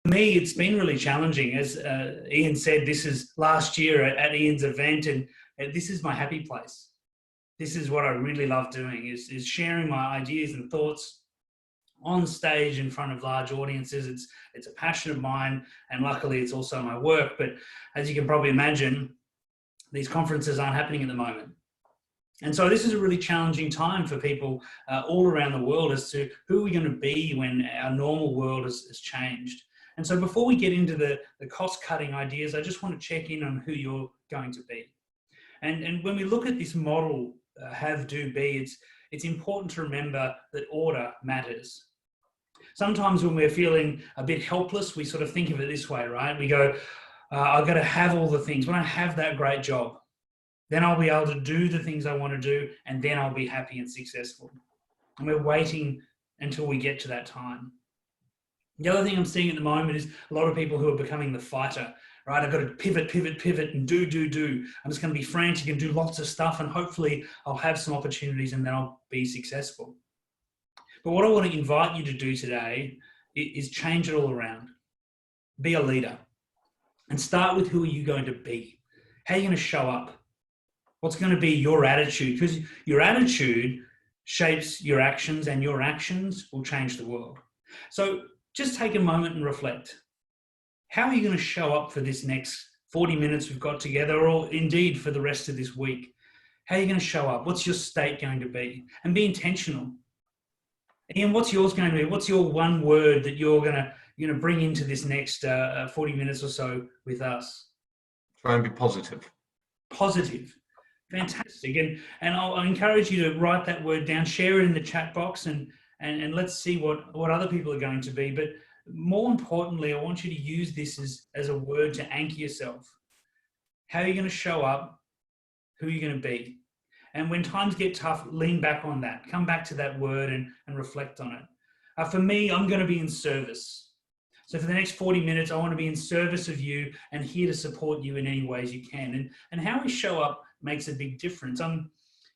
For me, it's been really challenging. As Ian said, this is last year at Ian's event, and this is my happy place. This is what I really love doing, is sharing my ideas and thoughts on stage in front of large audiences. It's a passion of mine, and luckily it's also my work. But as you can probably imagine, these conferences aren't happening at the moment. And so this is a really challenging time for people all around the world as to who we're going to be when our normal world has changed. And so before we get into the cost-cutting ideas, I just want to check in on who you're going to be. And when we look at this model, have, do, be, it's important to remember that order matters. Sometimes when we're feeling a bit helpless, we sort of think of it this way, right? We go, I've got to have all the things. When I have that great job, then I'll be able to do the things I want to do, and then I'll be happy and successful. And we're waiting until we get to that time. The other thing I'm seeing at the moment is a lot of people who are becoming the fighter, right? I've got to pivot, and do. I'm just going to be frantic and do lots of stuff, and hopefully I'll have some opportunities and then I'll be successful. But what I want to invite you to do today is change it all around. Be a leader. And start with who are you going to be? How are you going to show up? What's going to be your attitude? Because your attitude shapes your actions, and your actions will change the world. So just take a moment and reflect. How are you going to show up for this next 40 minutes we've got together, or indeed for the rest of this week? How are you going to show up? What's your state going to be? And be intentional. Ian, what's yours going to be? What's your one word that you're going to bring into this next 40 minutes or so with us? Try and be positive. Positive. Fantastic. And I'll encourage you to write that word down, share it in the chat box, and let's see what other people are going to be. But more importantly, I want you to use this as a word to anchor yourself. How are you going to show up? Who are you going to be? And when times get tough, lean back on that. Come back to that word and reflect on it. For me, I'm going to be in service. So for the next 40 minutes, I want to be in service of you and here to support you in any ways you can. And how we show up makes a big difference.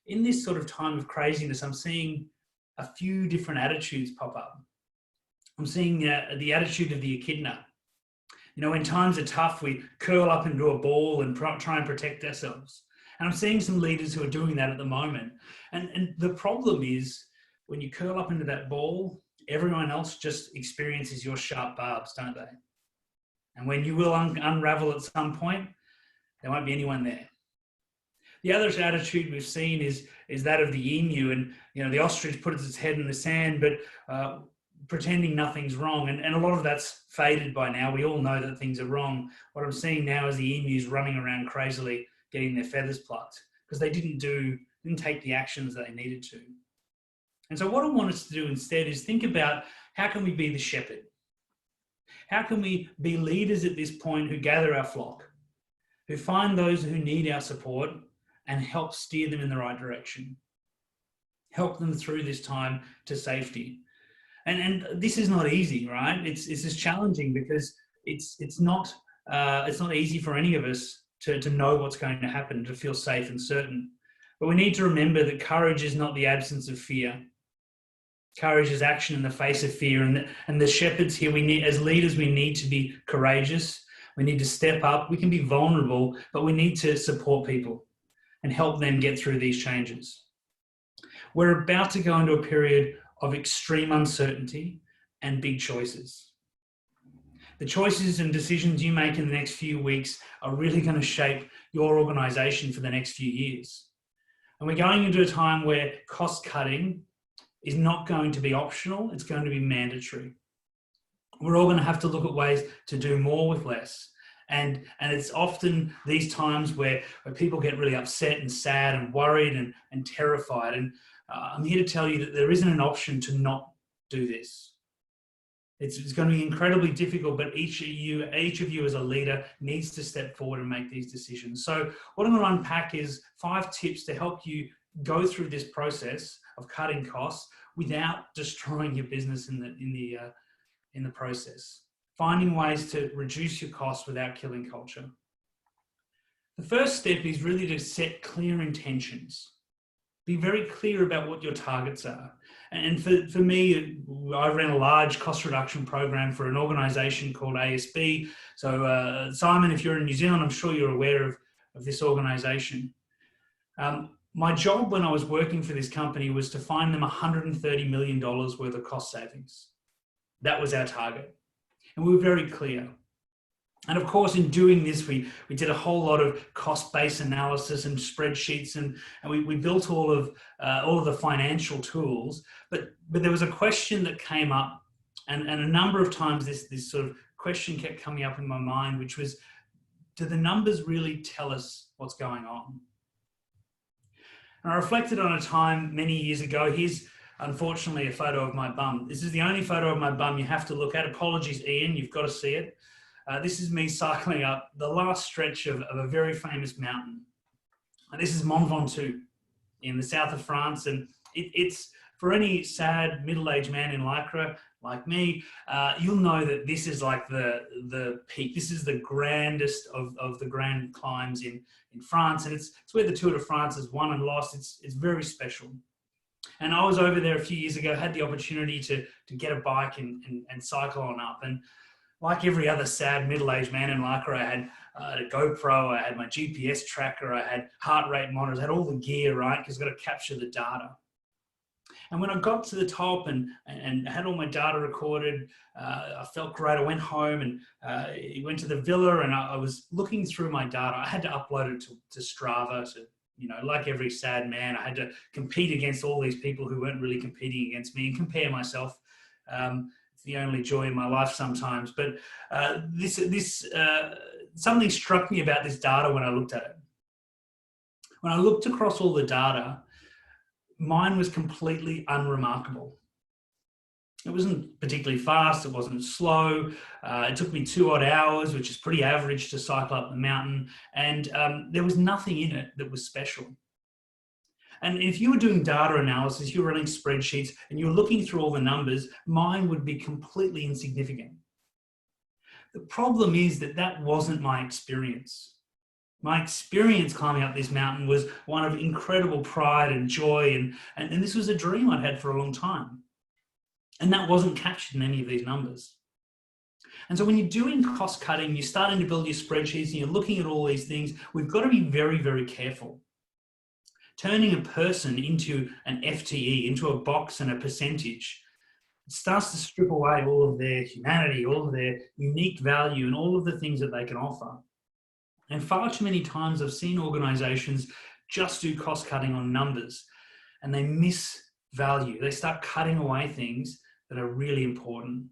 In this sort of time of craziness, I'm seeing a few different attitudes pop up. I'm seeing the attitude of the echidna. You know, when times are tough, we curl up into a ball and try and protect ourselves. And I'm seeing some leaders who are doing that at the moment. And the problem is, when you curl up into that ball, everyone else just experiences your sharp barbs, don't they? And when you will unravel at some point, there won't be anyone there. The other attitude we've seen is that of the emu, and the ostrich puts its head in the sand, but pretending nothing's wrong. And a lot of that's faded by now. We all know that things are wrong. What I'm seeing now is the emus running around crazily, getting their feathers plucked because they didn't take the actions that they needed to. And so what I want us to do instead is think about, how can we be the shepherd? How can we be leaders at this point who gather our flock, who find those who need our support and help steer them in the right direction, help them through this time to safety? And this is not easy, right? It's just challenging because it's not easy for any of us to know what's going to happen, to feel safe and certain. But we need to remember that courage is not the absence of fear. Courage is action in the face of fear. And the shepherds here, as leaders, we need to be courageous. We need to step up. We can be vulnerable, but we need to support people and help them get through these changes. We're about to go into a period of extreme uncertainty and big choices. The choices and decisions you make in the next few weeks are really going to shape your organisation for the next few years. And we're going into a time where cost cutting is not going to be optional, it's going to be mandatory. We're all going to have to look at ways to do more with less. And it's often these times where people get really upset and sad and worried and terrified. And I'm here to tell you that there isn't an option to not do this. It's going to be incredibly difficult, but each of you as a leader needs to step forward and make these decisions. So what I'm going to unpack is 5 tips to help you go through this process of cutting costs without destroying your business in the process. Finding ways to reduce your costs without killing culture. The first step is really to set clear intentions. Be very clear about what your targets are. And for me, I ran a large cost reduction program for an organisation called ASB. So Simon, if you're in New Zealand, I'm sure you're aware of this organisation. My job when I was working for this company was to find them $130 million worth of cost savings. That was our target. And we were very clear. And of course, in doing this, we did a whole lot of cost-based analysis and spreadsheets, and we built all of the financial tools. But there was a question that came up, and a number of times this sort of question kept coming up in my mind, which was, do the numbers really tell us what's going on? And I reflected on a time many years ago. Here's unfortunately a photo of my bum. This is the only photo of my bum you have to look at. Apologies, Ian, you've got to see it. This is me cycling up the last stretch of a very famous mountain. And this is Mont Ventoux in the south of France. And it's for any sad middle-aged man in Lycra like me, you'll know that this is like the peak. This is the grandest of the grand climbs in France. And it's where the Tour de France is won and lost. It's very special. And I was over there a few years ago, had the opportunity to get a bike and cycle on up. And like every other sad middle-aged man in Lycra, I had a GoPro, I had my GPS tracker, I had heart rate monitors, I had all the gear, right? Because I've got to capture the data. And when I got to the top and had all my data recorded, I felt great. I went home and went to the villa, and I was looking through my data. I had to upload it to Strava. So, you know, like every sad man, I had to compete against all these people who weren't really competing against me and compare myself. It's the only joy in my life sometimes. But something struck me about this data when I looked at it. When I looked across all the data, mine was completely unremarkable. It wasn't particularly fast, it wasn't slow. It took me 2 odd hours, which is pretty average to cycle up the mountain. And there was nothing in it that was special. And if you were doing data analysis, you were running spreadsheets and you were looking through all the numbers, mine would be completely insignificant. The problem is that wasn't my experience. My experience climbing up this mountain was one of incredible pride and joy, and this was a dream I'd had for a long time. And that wasn't captured in any of these numbers. And so when you're doing cost cutting, you're starting to build your spreadsheets and you're looking at all these things, we've got to be very, very careful. Turning a person into an FTE, into a box and a percentage, it starts to strip away all of their humanity, all of their unique value, and all of the things that they can offer. And far too many times I've seen organizations just do cost cutting on numbers and they miss value. They start cutting away things that are really important.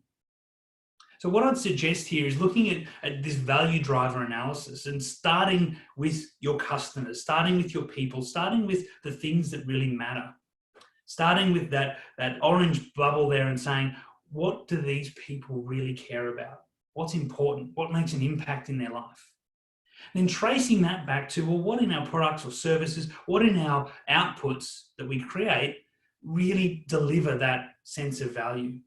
So what I'd suggest here is looking at this value driver analysis and starting with your customers, starting with your people, starting with the things that really matter. Starting with that orange bubble there and saying, what do these people really care about? What's important? What makes an impact in their life? Then tracing that back to, well, what in our products or services, what in our outputs that we create really deliver that sense of value?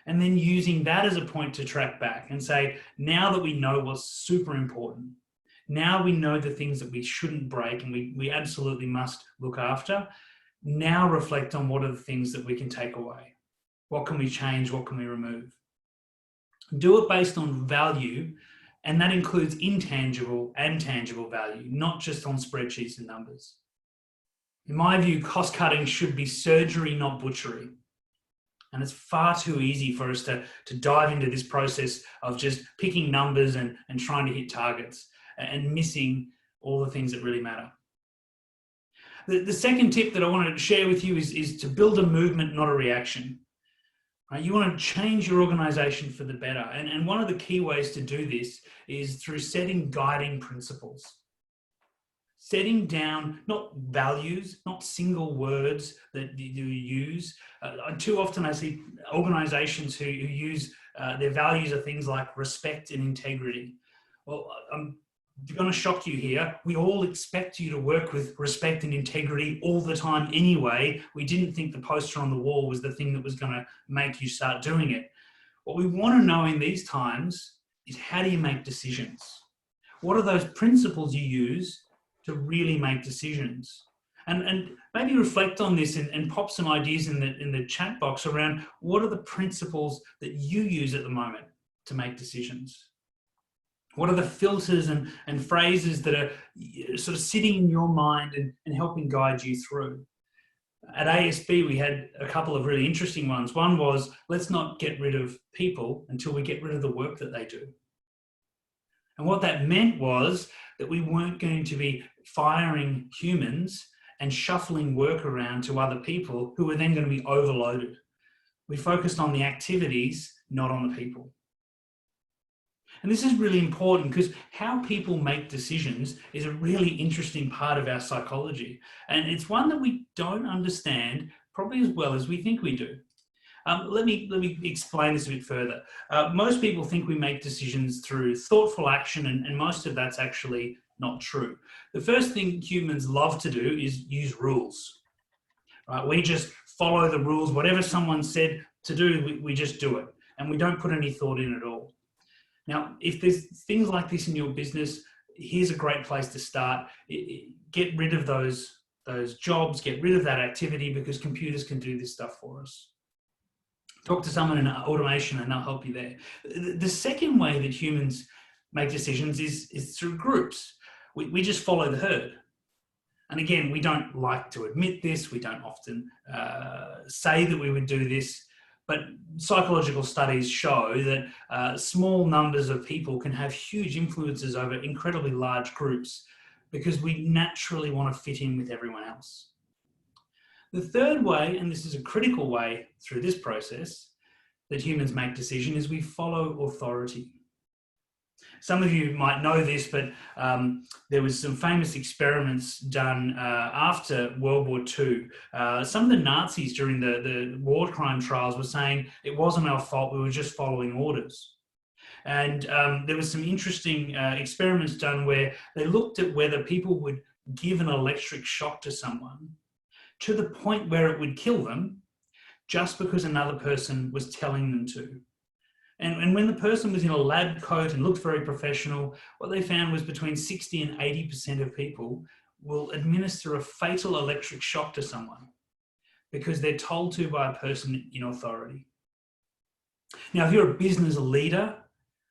And then using that as a point to track back and say, now that we know what's super important, now we know the things that we shouldn't break and we absolutely must look after, now reflect on what are the things that we can take away. What can we change? What can we remove? Do it based on value. And that includes intangible and tangible value, not just on spreadsheets and numbers. In my view, cost cutting should be surgery, not butchery. And it's far too easy for us to dive into this process of just picking numbers and trying to hit targets and missing all the things that really matter. The second tip that I wanted to share with you is to build a movement, not a reaction. Right? You want to change your organization for the better. And one of the key ways to do this is through setting guiding principles. Setting down not values, not single words that you use. Too often I see organizations who use their values are things like respect and integrity. Well, I'm going to shock you here. We all expect you to work with respect and integrity all the time anyway. We didn't think the poster on the wall was the thing that was going to make you start doing it. What we want to know in these times is, how do you make decisions? What are those principles you use to really make decisions? And maybe reflect on this and pop some ideas in the chat box around what are the principles that you use at the moment to make decisions. What are the filters and phrases that are sort of sitting in your mind and helping guide you through? At ASB, we had a couple of really interesting ones. One was, let's not get rid of people until we get rid of the work that they do. And what that meant was that we weren't going to be firing humans and shuffling work around to other people who were then going to be overloaded. We focused on the activities, not on the people. And this is really important because how people make decisions is a really interesting part of our psychology. And it's one that we don't understand probably as well as we think we do. Let me explain this a bit further. Most people think we make decisions through thoughtful action, and most of that's actually not true. The first thing humans love to do is use rules. Right? We just follow the rules. Whatever someone said to do, we just do it. And we don't put any thought in at all. Now, if there's things like this in your business, here's a great place to start. Get rid of those jobs, get rid of that activity, because computers can do this stuff for us. Talk to someone in automation and they'll help you there. The second way that humans make decisions is through groups. We just follow the herd. And again, we don't like to admit this. We don't often say that we would do this. But psychological studies show that small numbers of people can have huge influences over incredibly large groups because we naturally want to fit in with everyone else. The third way, and this is a critical way through this process that humans make decisions, is we follow authority. Some of you might know this, but there was some famous experiments done after World War II. Some of the Nazis during the war crime trials were saying it wasn't our fault, we were just following orders. And there was some interesting experiments done where they looked at whether people would give an electric shock to someone to the point where it would kill them just because another person was telling them to. And when the person was in a lab coat and looked very professional, what they found was between 60 and 80% of people will administer a fatal electric shock to someone because they're told to by a person in authority. Now, if you're a business leader,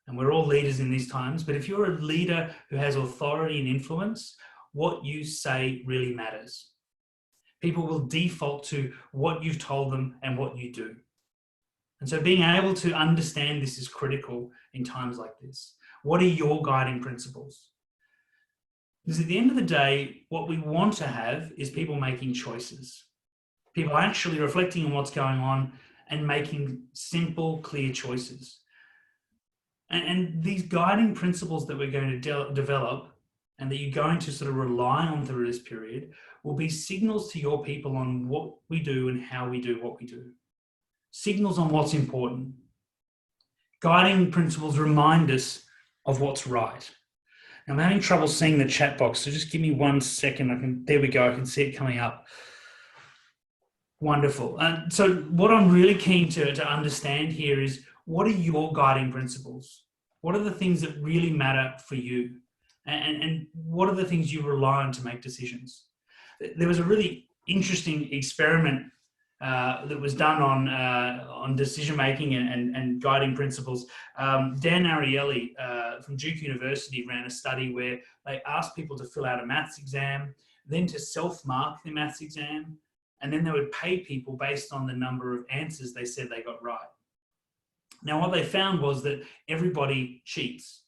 and we're all leaders in these times, but if you're a leader who has authority and influence, what you say really matters. People will default to what you've told them and what you do. And so being able to understand this is critical in times like this. What are your guiding principles? Because at the end of the day, what we want to have is people making choices. People actually reflecting on what's going on and making simple, clear choices. And these guiding principles that we're going to develop and that you're going to sort of rely on through this period will be signals to your people on what we do and how we do what we do. Signals on what's important. Guiding principles remind us of what's right. Now, I'm having trouble seeing the chat box, so just give me 1 second. There we go, I can see it coming up. Wonderful. So what I'm really keen to understand here is, what are your guiding principles? What are the things that really matter for you? And what are the things you rely on to make decisions? There was a really interesting experiment that was done on decision-making and guiding principles. Dan Ariely from Duke University ran a study where they asked people to fill out a maths exam, then to self-mark the maths exam, and then they would pay people based on the number of answers they said they got right. Now, what they found was that everybody cheats.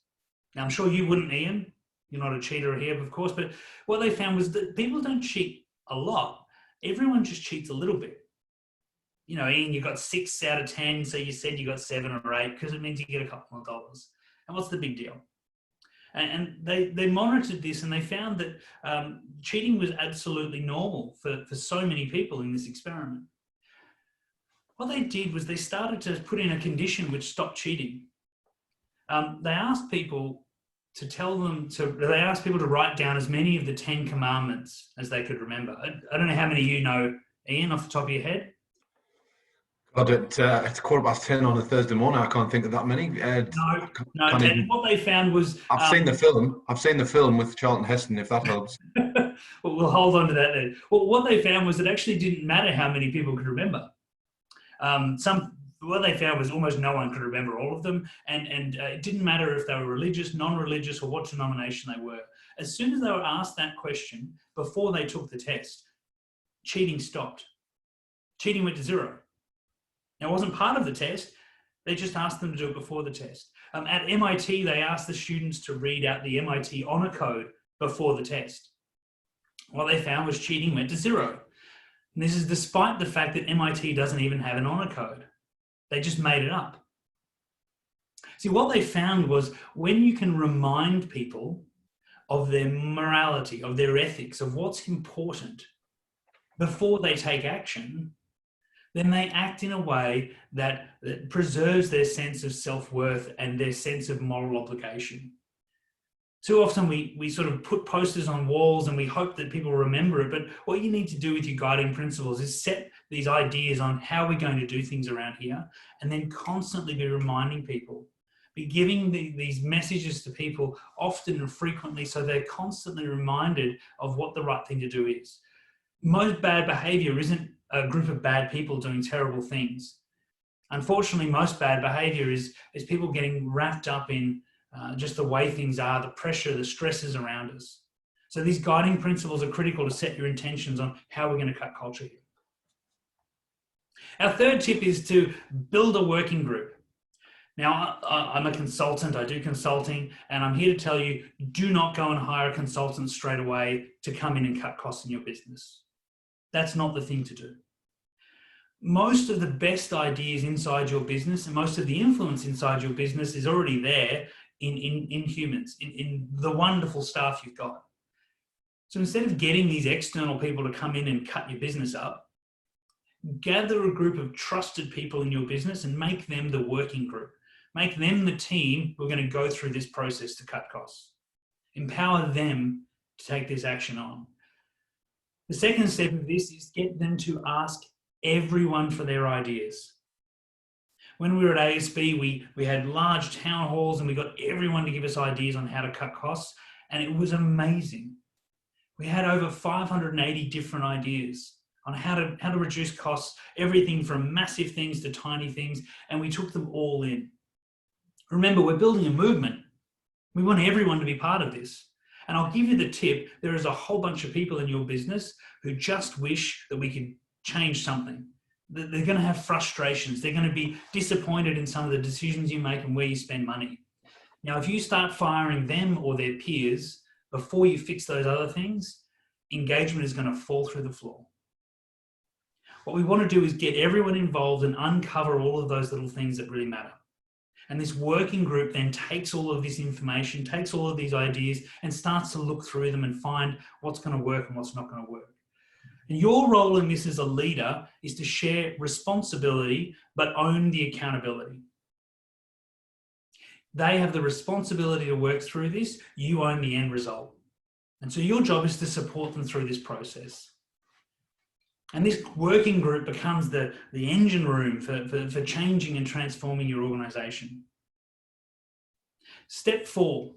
Now, I'm sure you wouldn't, Ian. You're not a cheater here, of course, but what they found was that people don't cheat a lot. Everyone just cheats a little bit. You know, Ian, you got 6 out of 10, so you said you got 7 or 8 because it means you get a couple of dollars. And what's the big deal? And they monitored this and they found that cheating was absolutely normal for so many people in this experiment. What they did was they started to put in a condition which stopped cheating. They asked people to write down as many of the 10 commandments as they could remember. I don't know how many you know, Ian, off the top of your head. God, it's 10:15 on a Thursday morning. I can't think of that many. No. And what they found was... I've seen the film with Charlton Heston, if that helps. we'll hold on to that then. Well, what they found was it actually didn't matter how many people could remember. What they found was almost no one could remember all of them, and it didn't matter if they were religious, non-religious, or what denomination they were. As soon as they were asked that question before they took the test, cheating stopped. Cheating went to zero. Now, it wasn't part of the test. They just asked them to do it before the test. At MIT, they asked the students to read out the MIT honor code before the test. What they found was cheating went to zero. And this is despite the fact that MIT doesn't even have an honor code. They just made it up. See, what they found was when you can remind people of their morality, of their ethics, of what's important before they take action, then they act in a way that preserves their sense of self-worth and their sense of moral obligation. Too often we sort of put posters on walls and we hope that people remember it, but what you need to do with your guiding principles is set these ideas on how we're going to do things around here, and then constantly be reminding people, be giving these messages to people often and frequently so they're constantly reminded of what the right thing to do is. Most bad behavior isn't a group of bad people doing terrible things. Unfortunately, most bad behavior is people getting wrapped up in just the way things are, the pressure, the stresses around us. So these guiding principles are critical to set your intentions on how we're going to cut culture here. Our third tip is to build a working group. Now, I'm a consultant, I do consulting, and I'm here to tell you, do not go and hire a consultant straight away to come in and cut costs in your business. That's not the thing to do. Most of the best ideas inside your business and most of the influence inside your business is already there in humans, in the wonderful staff you've got. So instead of getting these external people to come in and cut your business up, gather a group of trusted people in your business and make them the working group. Make them the team who are going to go through this process to cut costs. Empower them to take this action on. The second step of this is get them to ask everyone for their ideas. When we were at ASB, we had large town halls and we got everyone to give us ideas on how to cut costs, and it was amazing. We had over 580 different ideas on how to reduce costs, everything from massive things to tiny things, and we took them all in. Remember, we're building a movement. We want everyone to be part of this. And I'll give you the tip, there is a whole bunch of people in your business who just wish that we could change something. They're going to have frustrations. They're going to be disappointed in some of the decisions you make and where you spend money. Now, if you start firing them or their peers before you fix those other things, engagement is going to fall through the floor. What we want to do is get everyone involved and uncover all of those little things that really matter. And this working group then takes all of this information, takes all of these ideas and starts to look through them and find what's going to work and what's not going to work. And your role in this as a leader is to share responsibility, but own the accountability. They have the responsibility to work through this. You own the end result. And so your job is to support them through this process. And this working group becomes the engine room for changing and transforming your organization. Step 4,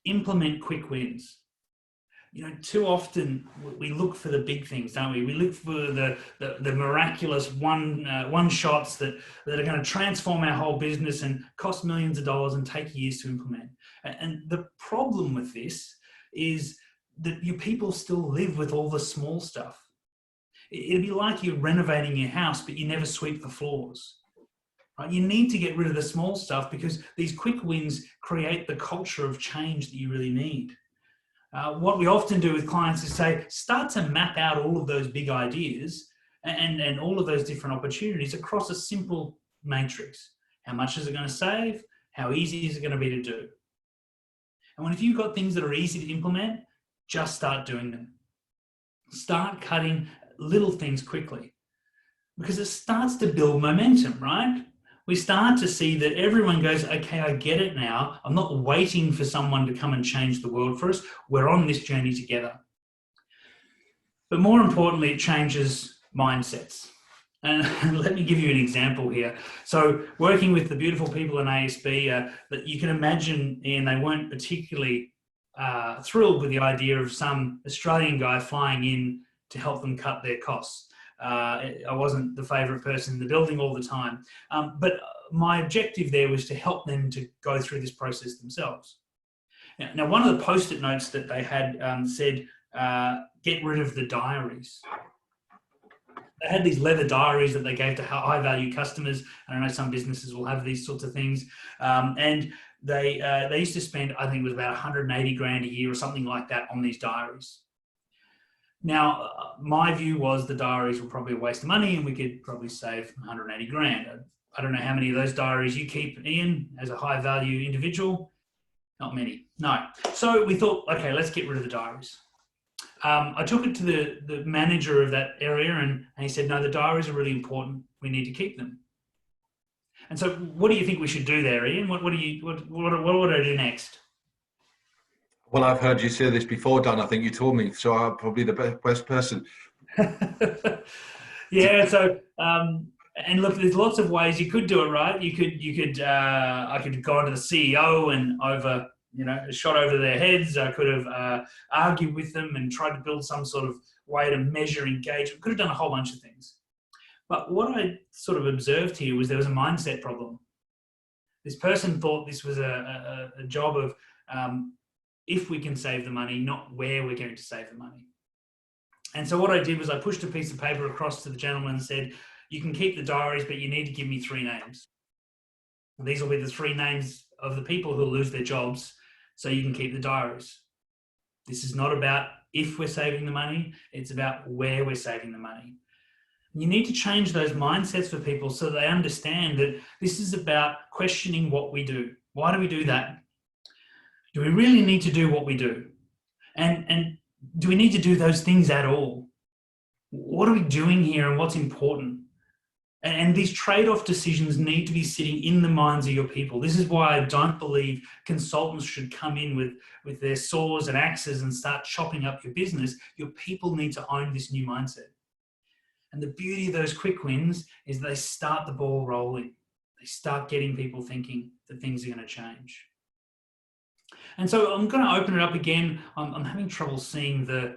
implement quick wins. You know, too often we look for the big things, don't we? We look for the miraculous one shots that are going to transform our whole business and cost millions of dollars and take years to implement. And the problem with this is that your people still live with all the small stuff. It'd be like you're renovating your house, but you never sweep the floors. Right? You need to get rid of the small stuff because these quick wins create the culture of change that you really need. What we often do with clients is say, start to map out all of those big ideas and all of those different opportunities across a simple matrix. How much is it going to save? How easy is it going to be to do? And if you've got things that are easy to implement, just start doing them. Start cutting little things quickly because it starts to build momentum, right? We start to see that everyone goes, okay, I get it now. I'm not waiting for someone to come and change the world for us. We're on this journey together. But more importantly, it changes mindsets. And let me give you an example here. So working with the beautiful people in ASB that you can imagine, and they weren't particularly thrilled with the idea of some Australian guy flying in to help them cut their costs. I wasn't the favourite person in the building all the time, but my objective there was to help them to go through this process themselves. Now, one of the post-it notes that they had said, get rid of the diaries. They had these leather diaries that they gave to high-value customers. I know some businesses will have these sorts of things. And they used to spend, I think it was about 180 grand a year or something like that on these diaries. Now, my view was the diaries were probably a waste of money and we could probably save 180 grand. I don't know how many of those diaries you keep, Ian, as a high-value individual. Not many, no. So we thought, okay, let's get rid of the diaries. I took it to the manager of that area and he said, no, the diaries are really important. We need to keep them. And so what do you think we should do there, Ian? What would I do next? Well, I've heard you say this before, Dan. I think you told me, so I'm probably the best person. Yeah, so, and look, there's lots of ways you could do it, right? I could go to the CEO and shot over their heads. I could have argued with them and tried to build some sort of way to measure engagement. Could have done a whole bunch of things. But what I sort of observed here was there was a mindset problem. This person thought this was a job of if we can save the money, not where we're going to save the money. And so what I did was I pushed a piece of paper across to the gentleman and said, you can keep the diaries, but you need to give me 3 names. And these will be the 3 names of the people who lose their jobs, so you can keep the diaries. This is not about if we're saving the money, it's about where we're saving the money. You need to change those mindsets for people so they understand that this is about questioning what we do. Why do we do that? Do we really need to do what we do? And do we need to do those things at all? What are we doing here and what's important? And these trade-off decisions need to be sitting in the minds of your people. This is why I don't believe consultants should come in with their saws and axes and start chopping up your business. Your people need to own this new mindset. And the beauty of those quick wins is they start the ball rolling. They start getting people thinking that things are going to change. And so I'm going to open it up again. I'm having trouble seeing the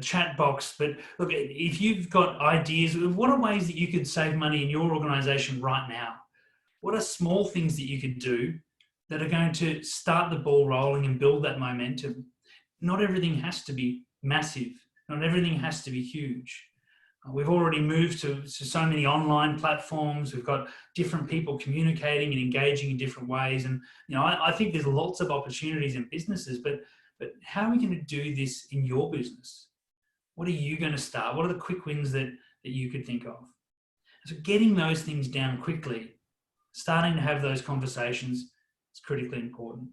chat box, but look, if you've got ideas, what are ways that you could save money in your organization right now? What are small things that you could do that are going to start the ball rolling and build that momentum? Not everything has to be massive. Not everything has to be huge. We've already moved to so many online platforms. We've got different people communicating and engaging in different ways. And, I think there's lots of opportunities in businesses, but how are we going to do this in your business? What are you going to start? What are the quick wins that you could think of? So getting those things down quickly, starting to have those conversations is critically important.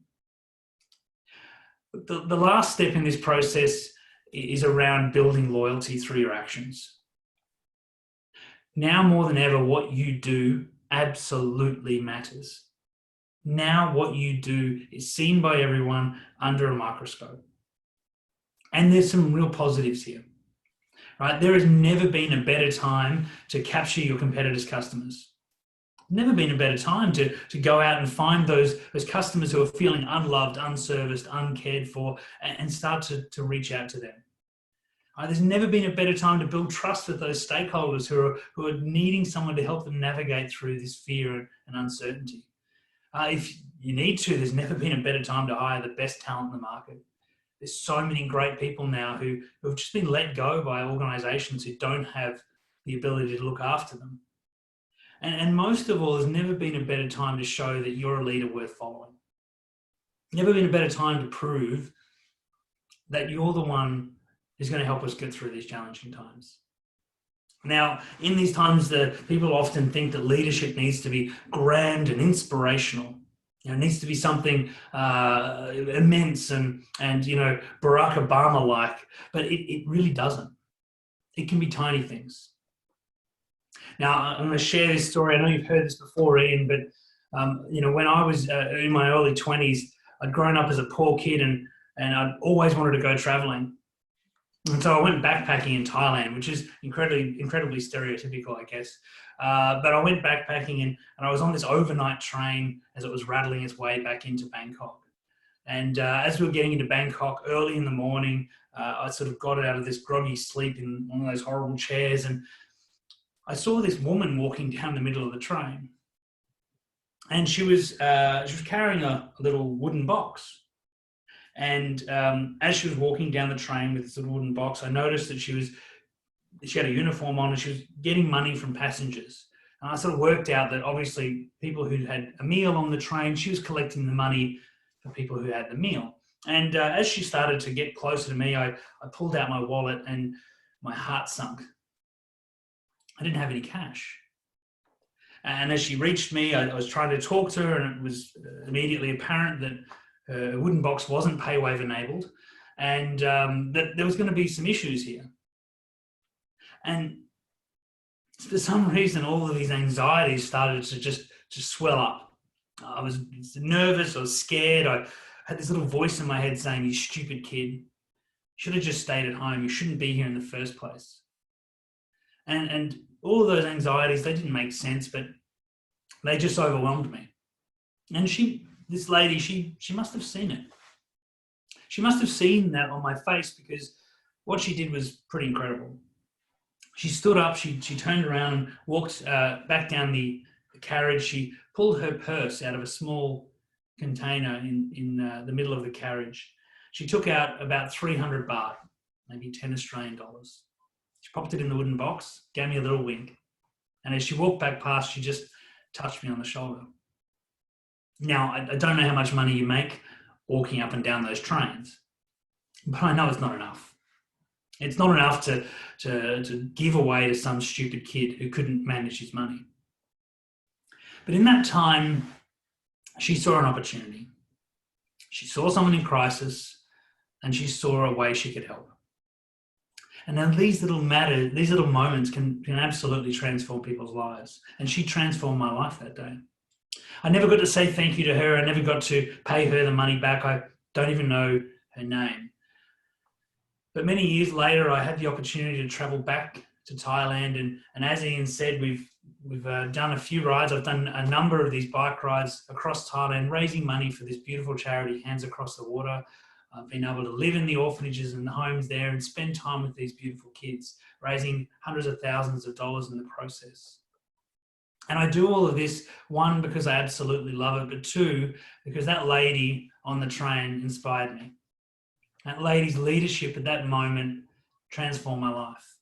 But the last step in this process is around building loyalty through your actions. Now more than ever, what you do absolutely matters. Now what you do is seen by everyone under a microscope. And there's some real positives here, right? There has never been a better time to capture your competitors' customers. Never been a better time to go out and find those customers who are feeling unloved, unserviced, uncared for, and start to reach out to them. There's never been a better time to build trust with those stakeholders who are needing someone to help them navigate through this fear and uncertainty. If you need to, there's never been a better time to hire the best talent in the market. There's so many great people now who have just been let go by organizations who don't have the ability to look after them. And most of all, there's never been a better time to show that you're a leader worth following. Never been a better time to prove that you're the one who's going to help us get through these challenging times. Now, in these times, people often think that leadership needs to be grand and inspirational. It needs to be something immense and Barack Obama-like, but it really doesn't. It can be tiny things. Now, I'm going to share this story. I know you've heard this before, Ian, but when I was in my early 20s, I'd grown up as a poor kid and I'd always wanted to go traveling. And so I went backpacking in Thailand, which is incredibly stereotypical, I guess. But I went backpacking and I was on this overnight train as it was rattling its way back into Bangkok. And as we were getting into Bangkok early in the morning, I sort of got out of this groggy sleep in one of those horrible chairs, and I saw this woman walking down the middle of the train. And she was carrying a little wooden box. And as she was walking down the train with this little wooden box, I noticed that she had a uniform on and she was getting money from passengers. And I sort of worked out that obviously people who had a meal on the train, she was collecting the money for people who had the meal. And as she started to get closer to me, I pulled out my wallet and my heart sunk. I didn't have any cash. And as she reached me, I was trying to talk to her, and it was immediately apparent that her wooden box wasn't PayWave enabled, and that there was going to be some issues here. And for some reason, all of these anxieties started to just swell up. I was nervous, I was scared. I had this little voice in my head saying, "You stupid kid, you should have just stayed at home. You shouldn't be here in the first place." And all of those anxieties, they didn't make sense, but they just overwhelmed me. And this lady, she must have seen it. She must have seen that on my face, because what she did was pretty incredible. She stood up, she turned around and walked back down the carriage. She pulled her purse out of a small container in the middle of the carriage. She took out about 300 baht, maybe 10 Australian dollars. She popped it in the wooden box, gave me a little wink. And as she walked back past, she just touched me on the shoulder. Now, I don't know how much money you make walking up and down those trains, but I know it's not enough. It's not enough to give away to some stupid kid who couldn't manage his money. But in that time, she saw an opportunity. She saw someone in crisis, and she saw a way she could help. And now these little moments can absolutely transform people's lives. And she transformed my life that day. I never got to say thank you to her. I never got to pay her the money back. I don't even know her name. But many years later, I had the opportunity to travel back to Thailand. And as Ian said, we've done a few rides. I've done a number of these bike rides across Thailand, raising money for this beautiful charity, Hands Across the Water. I've been able to live in the orphanages and the homes there and spend time with these beautiful kids, raising hundreds of thousands of dollars in the process. And I do all of this, one, because I absolutely love it, but two, because that lady on the train inspired me. That lady's leadership at that moment transformed my life.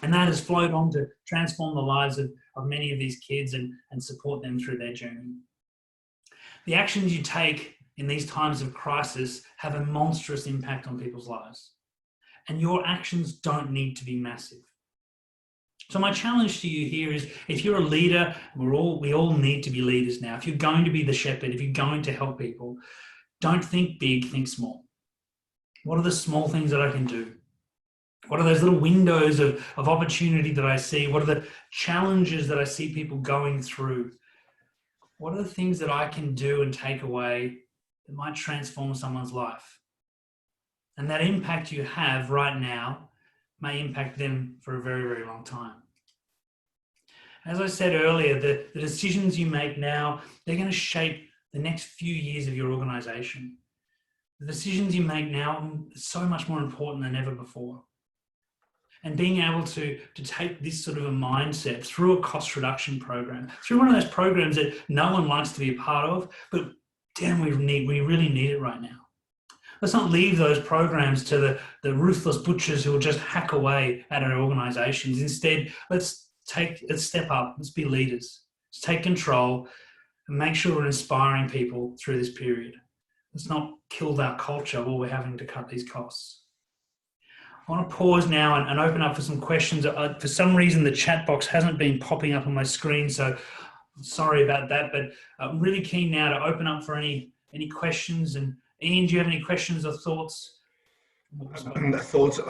And that has flowed on to transform the lives of many of these kids and support them through their journey. The actions you take in these times of crisis have a monstrous impact on people's lives. And your actions don't need to be massive. So my challenge to you here is, if you're a leader, we all need to be leaders now. If you're going to be the shepherd, if you're going to help people, don't think big, think small. What are the small things that I can do? What are those little windows of opportunity that I see? What are the challenges that I see people going through? What are the things that I can do and take away that might transform someone's life? And that impact you have right now may impact them for a very, very long time. As I said earlier, the decisions you make now, they're going to shape the next few years of your organization. The decisions you make now are so much more important than ever before. And being able to take this sort of a mindset through a cost reduction program, through one of those programs that no one likes to be a part of, but damn, we really need it right now. Let's not leave those programs to the ruthless butchers who will just hack away at our organizations. Instead, let's step up, let's be leaders. Let's take control and make sure we're inspiring people through this period. Let's not kill our culture while we're having to cut these costs. I want to pause now and open up for some questions. For some reason, the chat box hasn't been popping up on my screen, so I'm sorry about that, but I'm really keen now to open up for any questions. And Ian, do you have any questions or thoughts? I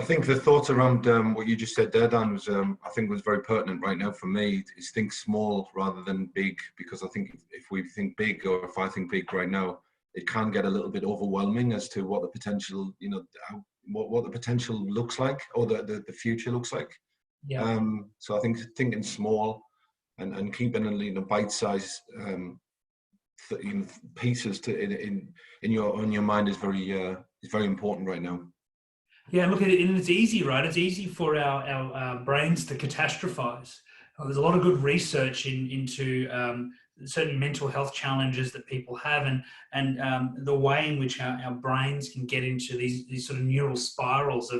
think the thoughts around what you just said there, Dan, was I think was very pertinent right now for me. Is think small rather than big, because I think if we think big, or if I think big right now, it can get a little bit overwhelming as to what the potential, what the potential looks like, or the future looks like. Yeah. So I think thinking small and keeping a bite-sized pieces to in your mind is very important right now. Yeah, look at it, and it's easy, right? It's easy for our brains to catastrophize. There's a lot of good research into certain mental health challenges that people have, and the way in which our brains can get into these sort of neural spirals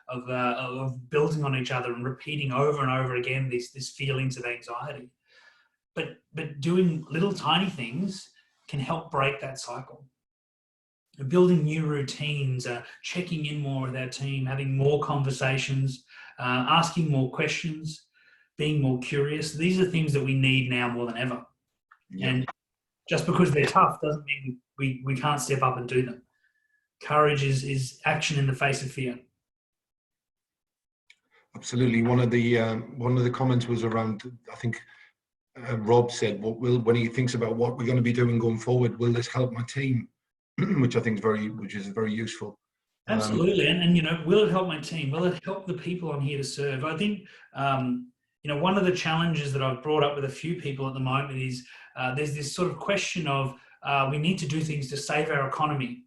of building on each other and repeating over and over again these feelings of anxiety. But doing little tiny things can help break that cycle. Building new routines, checking in more with our team, having more conversations, asking more questions, being more curious. These are things that we need now more than ever. Yeah. And just because they're tough doesn't mean we can't step up and do them. Courage is action in the face of fear. Absolutely. One of the comments was around, I think Rob said, when he thinks about what we're going to be doing going forward, will this help my team? Which I think is very useful. Absolutely, and will it help my team? Will it help the people I'm here to serve? I think one of the challenges that I've brought up with a few people at the moment is there's this sort of question of we need to do things to save our economy,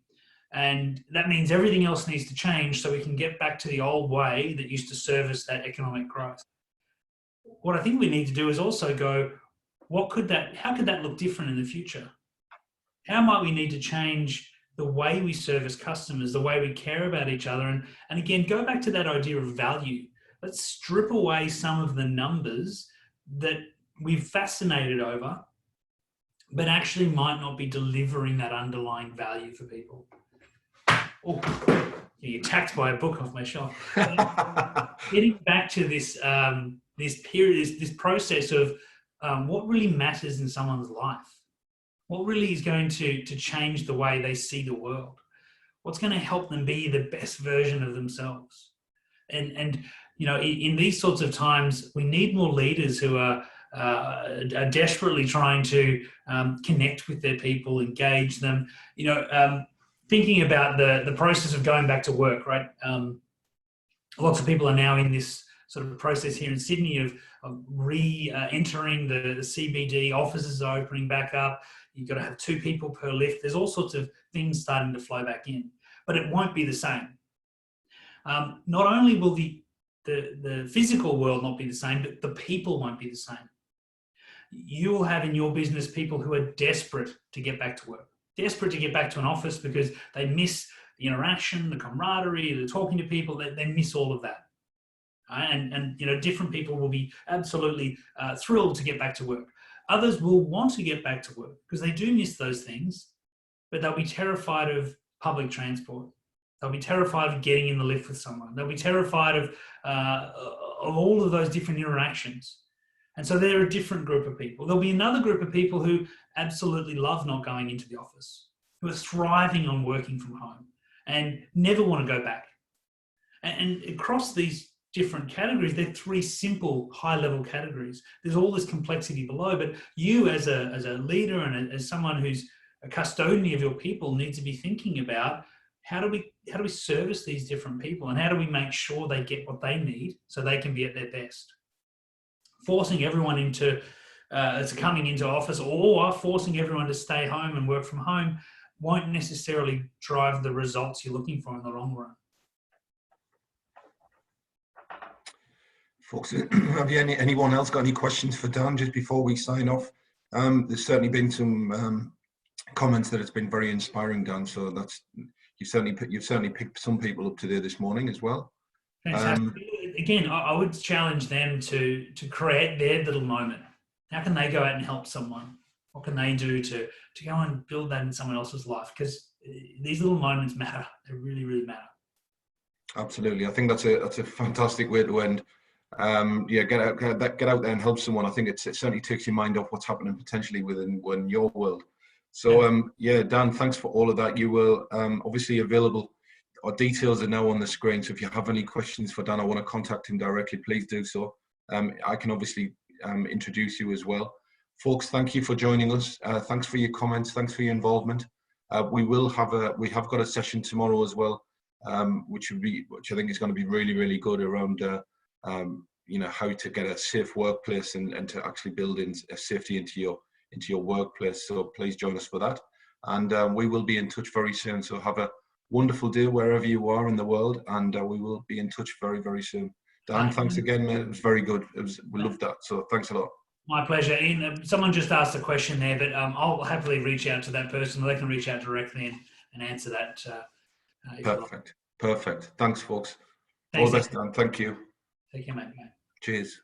and that means everything else needs to change so we can get back to the old way that used to service that economic growth. What I think we need to do is also go, how could that look different in the future? How might we need to change the way we service customers, the way we care about each other? And again, go back to that idea of value. Let's strip away some of the numbers that we've fascinated over, but actually might not be delivering that underlying value for people. Oh, you're attacked by a book off my shelf. Getting back to this this process of what really matters in someone's life. What really is going to change the way they see the world? What's going to help them be the best version of themselves? And in these sorts of times, we need more leaders who are desperately trying to connect with their people, engage them. Thinking about the process of going back to work, right? Lots of people are now in this sort of process here in Sydney of re-entering the CBD. Offices are opening back up. You've got to have 2 people per lift. There's all sorts of things starting to flow back in, but it won't be the same. Not only will the physical world not be the same, but the people won't be the same. You will have in your business people who are desperate to get back to work, desperate to get back to an office because they miss the interaction, the camaraderie, the talking to people. They miss all of that. And different people will be absolutely thrilled to get back to work. Others will want to get back to work because they do miss those things, but they'll be terrified of public transport. They'll be terrified of getting in the lift with someone. They'll be terrified of all of those different interactions. And so they're a different group of people. There'll be another group of people who absolutely love not going into the office, who are thriving on working from home and never want to go back. And across these different categories, they're 3 simple high-level categories. There's all this complexity below, but you as a leader and as someone who's a custodian of your people need to be thinking about how do we service these different people, and how do we make sure they get what they need so they can be at their best. Forcing everyone into coming into office or forcing everyone to stay home and work from home won't necessarily drive the results you're looking for in the long run. Folks, have anyone else got any questions for Dan just before we sign off? There's certainly been some comments that it's been very inspiring, Dan. So you've certainly picked some people up today this morning as well. Fantastic. Again, I would challenge them to create their little moment. How can they go out and help someone? What can they do to go and build that in someone else's life? Because these little moments matter. They really, really matter. Absolutely. I think that's a fantastic way to end. Get out there and help someone. I think it certainly takes your mind off what's happening potentially within your world. So Dan, thanks for all of that. You will obviously available. Our details are now on the screen. So if you have any questions for Dan, I want to contact him directly, please do so. I can obviously introduce you as well. Folks, thank you for joining us. Thanks for your comments. Thanks for your involvement. We have got a session tomorrow as well, which I think is going to be really, really good around how to get a safe workplace and to actually build in a safety into into your workplace. So please join us for that. And we will be in touch very soon. So have a wonderful day wherever you are in the world, and we will be in touch very, very soon. Dan, thanks again, mate. It was very good. We loved that. So thanks a lot. My pleasure. Ian, someone just asked a question there, but I'll happily reach out to that person. They can reach out directly and answer that. Perfect. Perfect. Thanks, folks. Thanks, All the best, Dan. Thank you. take care, mate. Cheers.